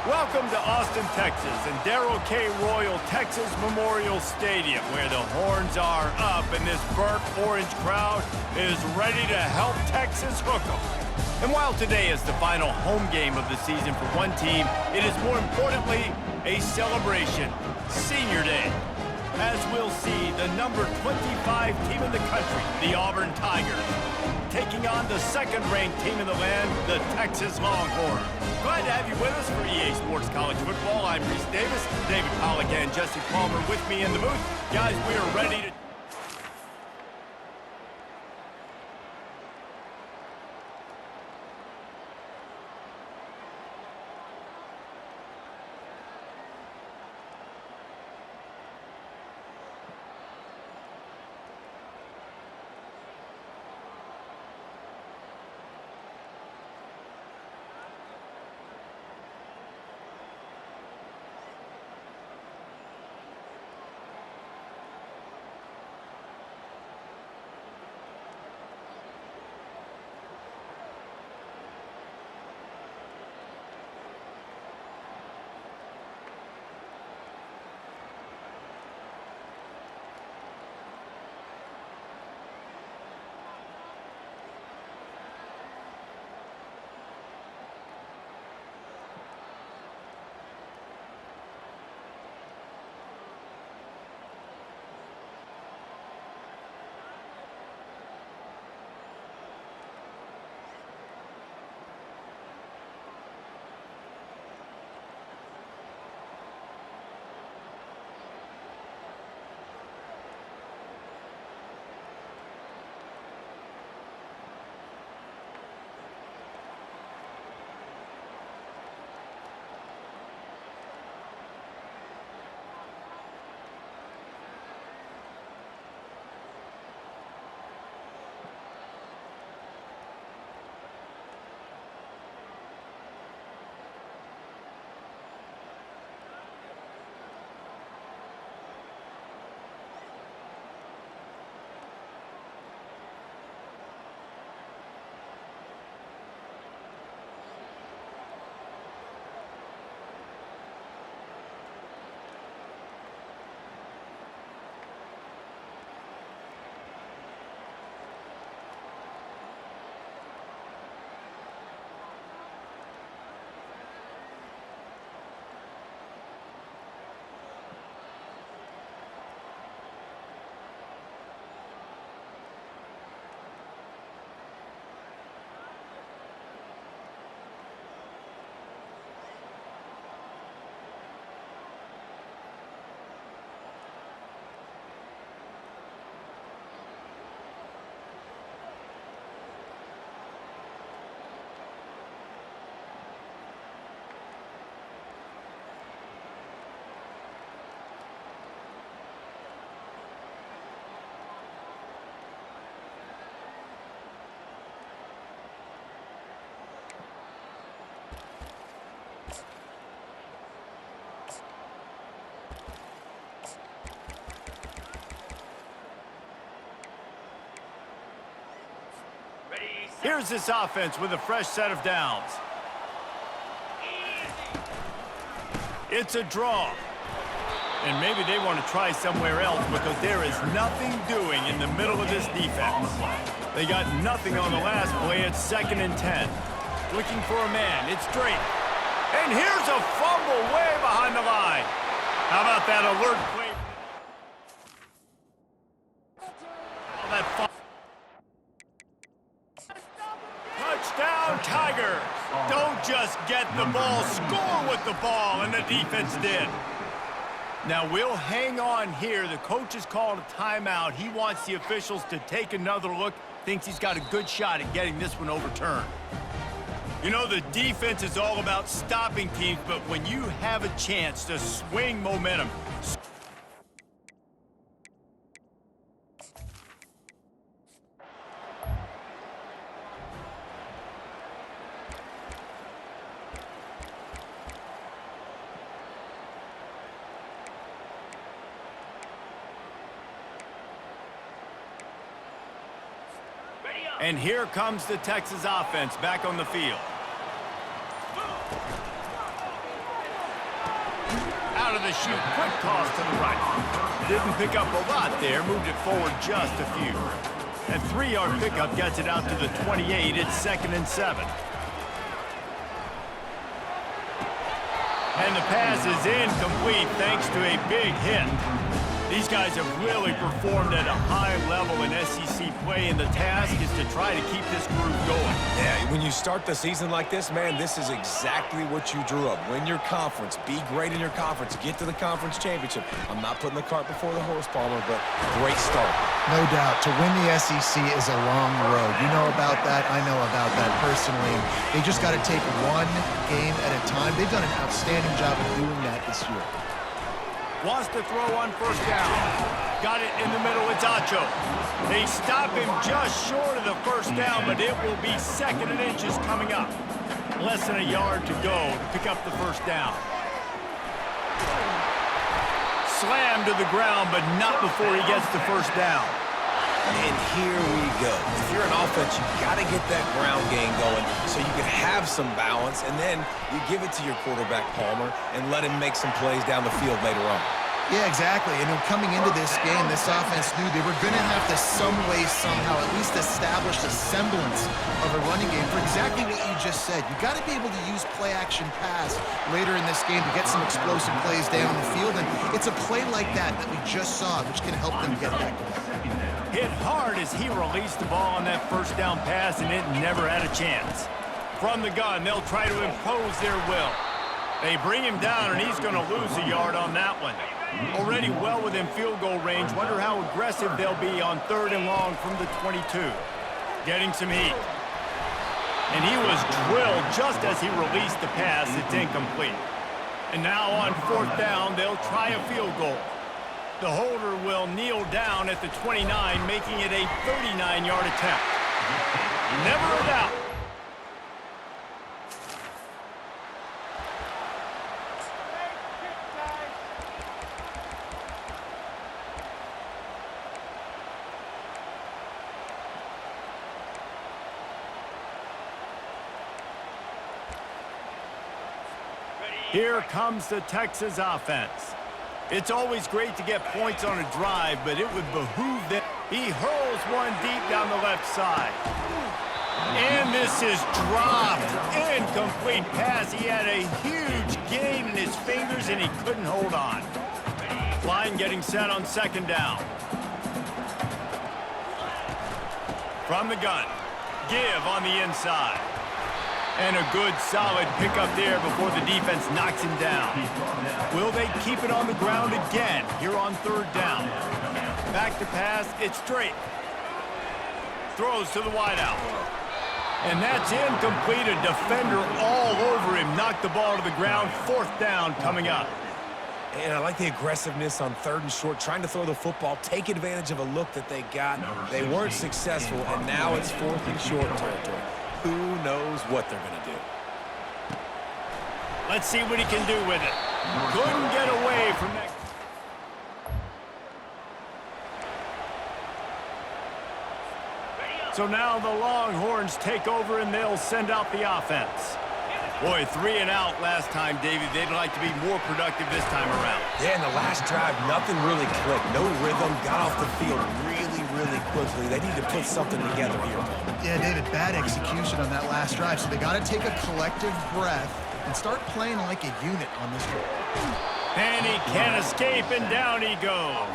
Welcome to Austin, Texas, and Darrell K. Royal Texas Memorial Stadium, where the horns are up and this burnt orange crowd is ready to help Texas hook 'em. And while today is the final home game of the season for one team, it is more importantly a celebration, Senior Day. As we'll see, the number 25 team in the country, the Auburn Tigers, taking on the second-ranked team in the land, the Texas Longhorns. Glad to have you with us for EA Sports College Football. I'm Reese Davis, David Pollack and Jesse Palmer with me in the booth. Guys, we are ready to... Here's this offense with a fresh set of downs. It's a draw. And maybe they want to try somewhere else because there is nothing doing in the middle of this defense. They got nothing on the last play. It's 2nd and 10. Looking for a man. It's Drake. And here's a fumble way behind the line. How about that alert play? Touchdown, Tigers! Don't just get the ball, score with the ball, and the defense did. Now, we'll hang on here. The coach has called a timeout. He wants the officials to take another look, thinks he's got a good shot at getting this one overturned. You know, the defense is all about stopping teams, but when you have a chance to swing momentum, and here comes the Texas offense back on the field. out of the chute. Quick toss to the right. Didn't pick up a lot there. Moved it forward just a few. That 3-yard pickup gets it out to the 28. It's 2nd and 7. And the pass is incomplete thanks to a big hit. These guys have really performed at a high level in SEC play, and the task is to try to keep this groove going. Yeah, when you start the season like this, man, this is exactly what you drew up. Win your conference. Be great in your conference. Get to the conference championship. I'm not putting the cart before the horse, Palmer, but great start. No doubt. To win the SEC is a long road. You know about that. I know about that personally. They just got to take one game at a time. They've done an outstanding job of doing that this year. Wants to throw on 1st down. Got it in the middle. It's Acho. They stop him just short of the 1st down, but it will be 2nd and inches coming up. Less than a yard to go to pick up the 1st down. Slammed to the ground, but not before he gets the 1st down. And here we go. If you're an offense, you got to get that ground game going so you can have some balance, and then you give it to your quarterback, Palmer, and let him make some plays down the field later on. Yeah, exactly. And coming into this game, this offense knew they were going to have to some way, somehow, at least establish a semblance of a running game for exactly what you just said. You got to be able to use play-action pass later in this game to get some explosive plays down the field, and it's a play like that we just saw, which can help them get that going. Hit hard as he released the ball on that 1st down pass, and it never had a chance. From the gun, they'll try to impose their will. They bring him down, and he's going to lose a yard on that one. Already well within field goal range. Wonder how aggressive they'll be on 3rd and long from the 22. Getting some heat. And he was drilled just as he released the pass. It's incomplete. And now on 4th down, they'll try a field goal. The holder will kneel down at the 29, making it a 39-yard attempt. Never a doubt. Here comes the Texas offense. It's always great to get points on a drive, but it would behoove them. He hurls one deep down the left side. And this is dropped. Incomplete pass. He had a huge gain in his fingers, and he couldn't hold on. Line getting set on 2nd down. From the gun. Give on the inside. And a good, solid pickup there before the defense knocks him down. Will they keep it on the ground again here on 3rd down? Back to pass, it's straight. Throws to the wideout. And that's incomplete. A defender all over him. Knocked the ball to the ground. 4th down coming up. And I like the aggressiveness on 3rd and short, trying to throw the football, take advantage of a look that they got. They weren't successful, and now it's 4th and short territory. Who knows what they're going to do? Let's see what he can do with it. Couldn't get away from that. So now the Longhorns take over, and they'll send out the offense. Boy, 3 and out last time, Davey. They'd like to be more productive this time around. Yeah, in the last drive, nothing really clicked. No rhythm, got off the field really quickly. They need to put something together here. Yeah, David, bad execution on that last drive, so they got to take a collective breath and start playing like a unit on this drive. And he can't escape, and down he goes.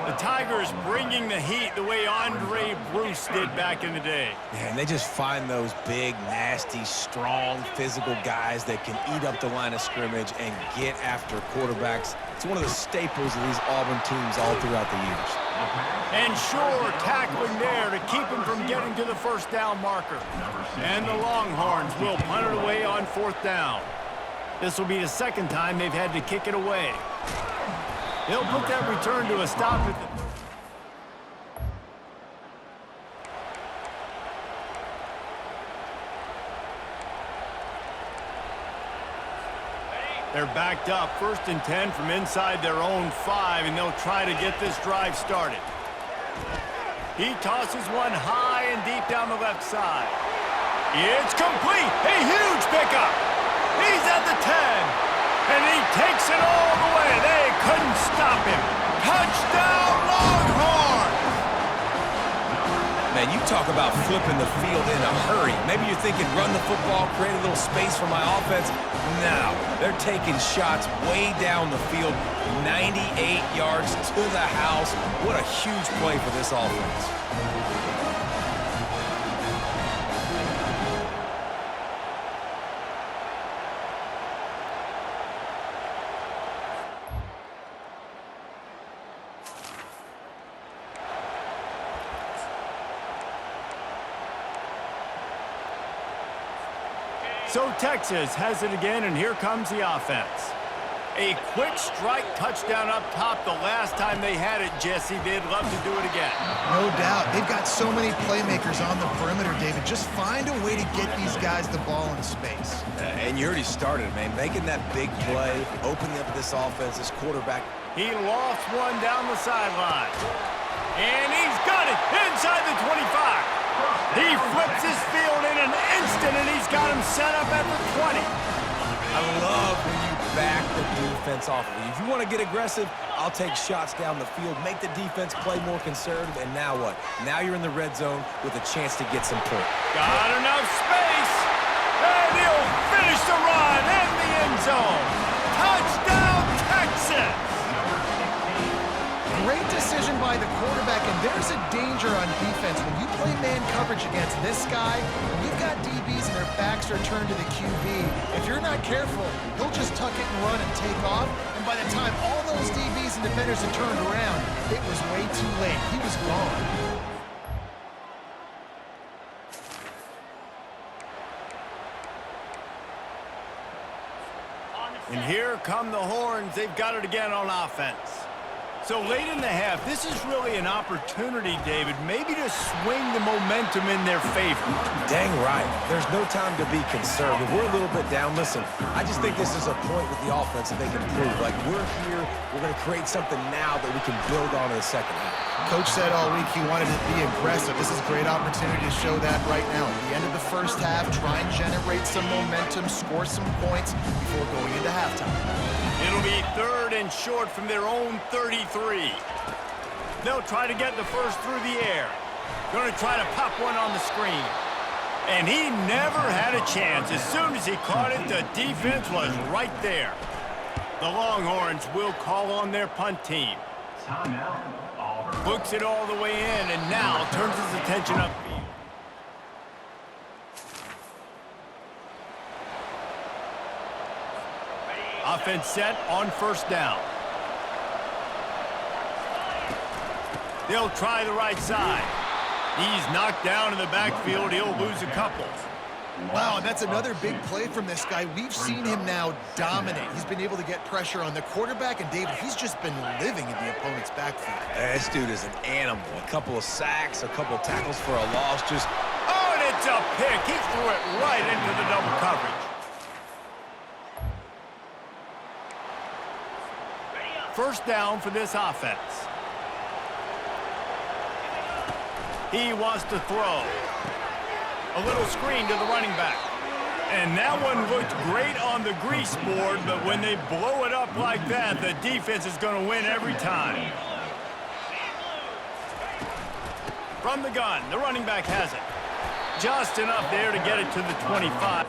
The Tigers bringing the heat the way Andre Bruce did back in the day. Man, they just find those big, nasty, strong, physical guys that can eat up the line of scrimmage and get after quarterbacks. It's one of the staples of these Auburn teams all throughout the years. And sure, tackling there to keep him from getting to the 1st down marker. And the Longhorns will punt it away on 4th down. This will be the 2nd time they've had to kick it away. They'll put that return to a stop at the... They're backed up, 1st and 10 from inside their own 5, and they'll try to get this drive started. He tosses one high and deep down the left side. It's complete! A huge pickup! He's at the 10. And he takes it all the way. They couldn't stop him. Touchdown, Longhorns! Man, you talk about flipping the field in a hurry. Maybe you're thinking run the football, create a little space for my offense. No, they're taking shots way down the field, 98 yards to the house. What a huge play for this offense. So Texas has it again, and here comes the offense. A quick strike touchdown up top the last time they had it, Jesse. They'd love to do it again. No doubt. They've got so many playmakers on the perimeter, David. Just find a way to get these guys the ball in space. And you already started, man. Making that big play, opening up this offense, this quarterback. He lost one down the sideline. And he's got it inside the 25. He flips his field in an instant, and he's got him set up at the 20. I love when you back the defense off of you. If you want to get aggressive, I'll take shots down the field, make the defense play more conservative, and now what? Now you're in the red zone with a chance to get some points. Got enough space, and he'll finish the run in the end zone. Touchdown, Texas! Great decision by the quarterback, and there's a danger on defense. When you play man coverage against this guy, when you've got DBs and their backs are turned to the QB, if you're not careful, he'll just tuck it and run and take off, and by the time all those DBs and defenders had turned around, it was way too late. He was gone. And here come the Horns. They've got it again on offense. So late in the half, this is really an opportunity, David, maybe to swing the momentum in their favor. Dang right. There's no time to be conservative. We're a little bit down. Listen, I just think this is a point with the offense that they can prove. Like, we're here, we're going to create something now that we can build on in the second half. Coach said all week he wanted to be aggressive. This is a great opportunity to show that right now. At the end of the first half, try and generate some momentum, score some points before going into halftime. It'll be 3rd and short from their own 33. They'll try to get the first through the air. Going to try to pop one on the screen. And he never had a chance. As soon as he caught it, the defense was right there. The Longhorns will call on their punt team. Books it all the way in, and now turns his attention upfield. Offense set on first down. They'll try the right side. He's knocked down in the backfield. He'll lose a couple. Wow, and that's another big play from this guy. We've seen him now dominate. He's been able to get pressure on the quarterback, and David, he's just been living in the opponent's backfield. This dude is an animal. A couple of sacks, a couple of tackles for a loss. Oh, and it's a pick. He threw it right into the double coverage. First down for this offense. He wants to throw. A little screen to the running back. And that one looked great on the grease board, but when they blow it up like that, the defense is going to win every time. From the gun, the running back has it. Just enough there to get it to the 25.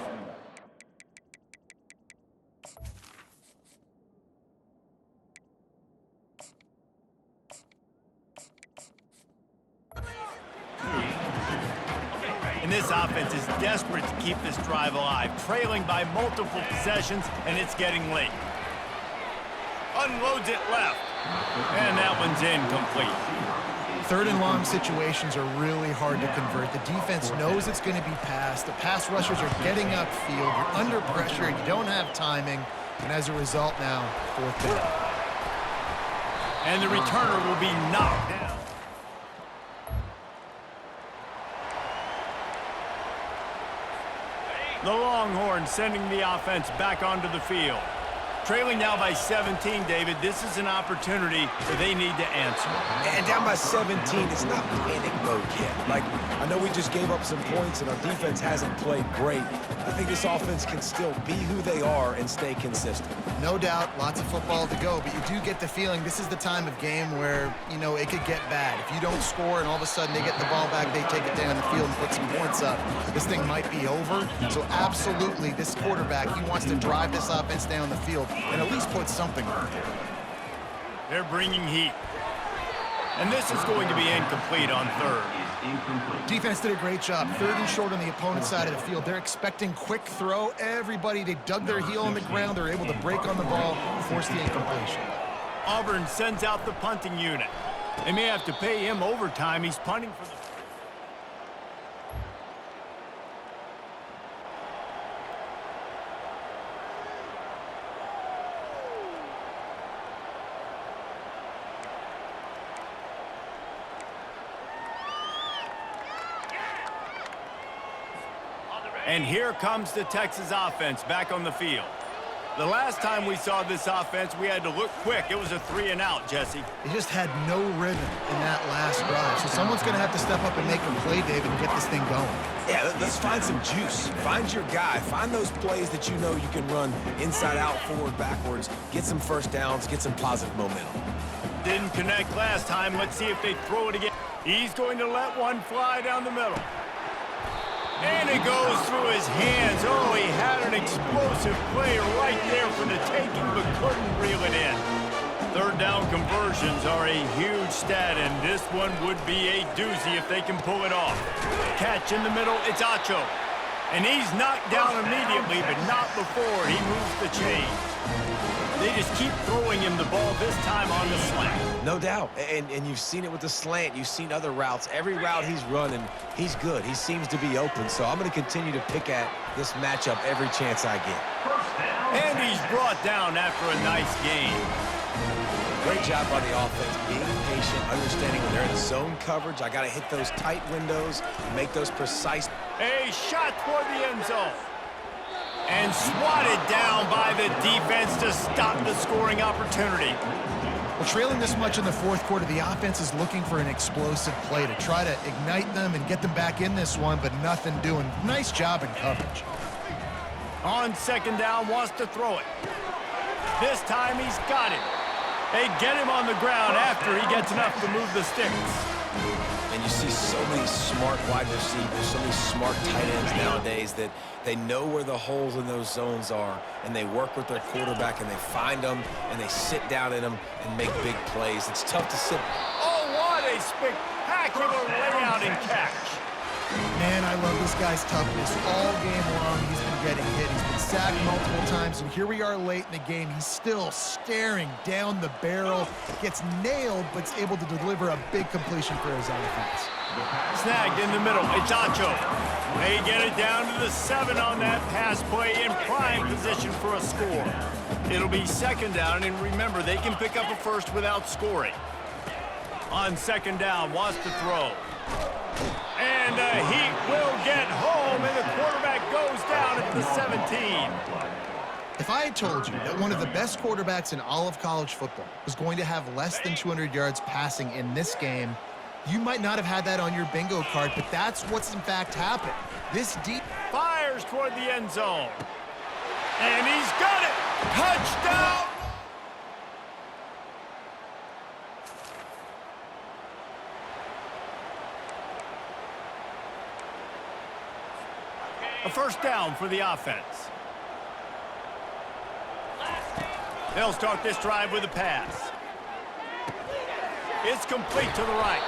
And this offense is desperate to keep this drive alive, trailing by multiple possessions, and it's getting late. Unloads it left, and that one's incomplete. 3rd and long situations are really hard to convert. The defense knows it's going to be passed. The pass rushers are getting upfield. You're under pressure. You don't have timing. And as a result now, 4th down. And the returner will be knocked down. The Longhorns sending the offense back onto the field. Trailing now by 17, David. This is an opportunity that they need to answer. And down by 17, it's not panic mode yet. Like, I know we just gave up some points and our defense hasn't played great. I think this offense can still be who they are and stay consistent. No doubt, lots of football to go, but you do get the feeling this is the time of game where, you know, it could get bad. If you don't score and all of a sudden they get the ball back, they take it down the field and put some points up, this thing might be over. So absolutely, this quarterback, he wants to drive this offense down the field and at least put something on it. They're bringing heat. And this is going to be incomplete on third. Defense did a great job. 3rd and short on the opponent's side of the field. They're expecting quick throw. Everybody, they dug their heel on the ground. They're able to break on the ball, force the incompletion. Auburn sends out the punting unit. They may have to pay him overtime. He's punting for the... And here comes the Texas offense back on the field. The last time we saw this offense, we had to look quick. It was a 3-and-out, Jesse. They just had no rhythm in that last drive. So someone's going to have to step up and make a play, David, and get this thing going. Yeah, let's find some juice. Find your guy. Find those plays that you know you can run inside out, forward, backwards. Get some first downs. Get some positive momentum. Didn't connect last time. Let's see if they throw it again. He's going to let one fly down the middle. And it goes through his hands. Oh, he had an explosive play right there for the taking, but couldn't reel it in. 3rd down conversions are a huge stat, and this one would be a doozy if they can pull it off. Catch in the middle, it's Acho. And he's knocked down immediately, but not before he moves the chains. They just keep throwing him the ball, this time on the slant. No doubt. And you've seen it with the slant. You've seen other routes. Every route he's running, he's good. He seems to be open. So I'm going to continue to pick at this matchup every chance I get. And he's brought down after a nice gain. Great job by the offense, being patient, understanding when they're in zone coverage. I got to hit those tight windows, make those precise. A shot toward the end zone. And swatted down by the defense to stop the scoring opportunity. Well, trailing this much in the 4th quarter, the offense is looking for an explosive play to try to ignite them and get them back in this one, but nothing doing. Nice job in coverage. On 2nd down, wants to throw it. This time he's got it. They get him on the ground after he gets enough to move the sticks. And you see so many smart wide receivers, so many smart tight ends nowadays that they know where the holes in those zones are, and they work with their quarterback, and they find them, and they sit down in them and make big plays. It's tough to sit. Oh, what a spectacular layout and catch. Man, I love this guy's toughness. All game long, he's been getting hit. He's been sacked multiple times, and here we are late in the game. He's still staring down the barrel, gets nailed, but is able to deliver a big completion for his offense. Snagged in the middle. It's Acho. They get it down to the 7 on that pass play in prime position for a score. It'll be 2nd down, and remember, they can pick up a first without scoring. On 2nd down, wants to throw. And he will get home, and the quarterback goes down at the 17. If I had told you that one of the best quarterbacks in all of college football was going to have less than 200 yards passing in this game, you might not have had that on your bingo card, but that's what's in fact happened. This deep fires toward the end zone. And he's got it! Touchdown! A 1st down for the offense. They'll start this drive with a pass. It's complete to the right.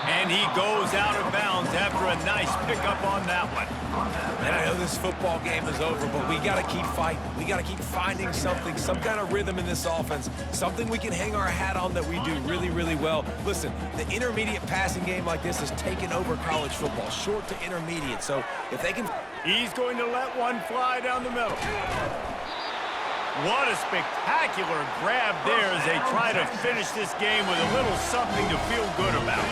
And he goes out of bounds after a nice pickup on that one. And I know this football game is over, but we got to keep fighting. We got to keep finding something, some kind of rhythm in this offense, something we can hang our hat on that we do really, really well. Listen, the intermediate passing game like this has taken over college football, short to intermediate. So if they can... He's going to let one fly down the middle. What a spectacular grab there as they try to finish this game with a little something to feel good about.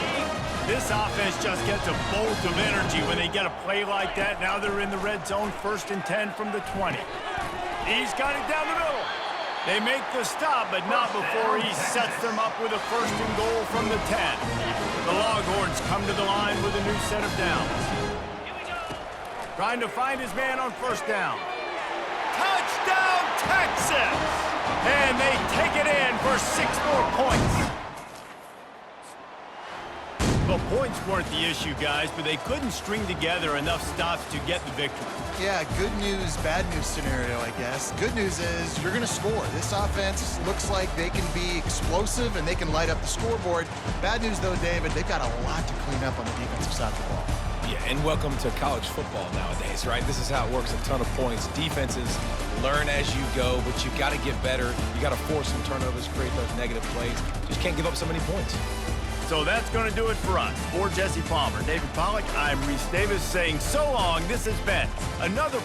This offense just gets a bolt of energy when they get a play like that. Now they're in the red zone, 1st and 10 from the 20. He's got it down the middle. They make the stop, but not before he sets them up with a 1st and goal from the 10. The Longhorns come to the line with a new set of downs. Trying to find his man on 1st down. Touchdown, Texas! And they take it in for 6 more points. Well, points weren't the issue, guys, but they couldn't string together enough stops to get the victory. Yeah, good news, bad news scenario, I guess. Good news is you're going to score. This offense looks like they can be explosive and they can light up the scoreboard. Bad news, though, David, they've got a lot to clean up on the defensive side of the ball. Yeah, and welcome to college football nowadays, right? This is how it works, a ton of points. Defenses learn as you go, but you've got to get better. You got to force some turnovers, create those negative plays. Just can't give up so many points. So that's going to do it for us. For Jesse Palmer, David Pollack, I'm Reese Davis saying so long. This has been another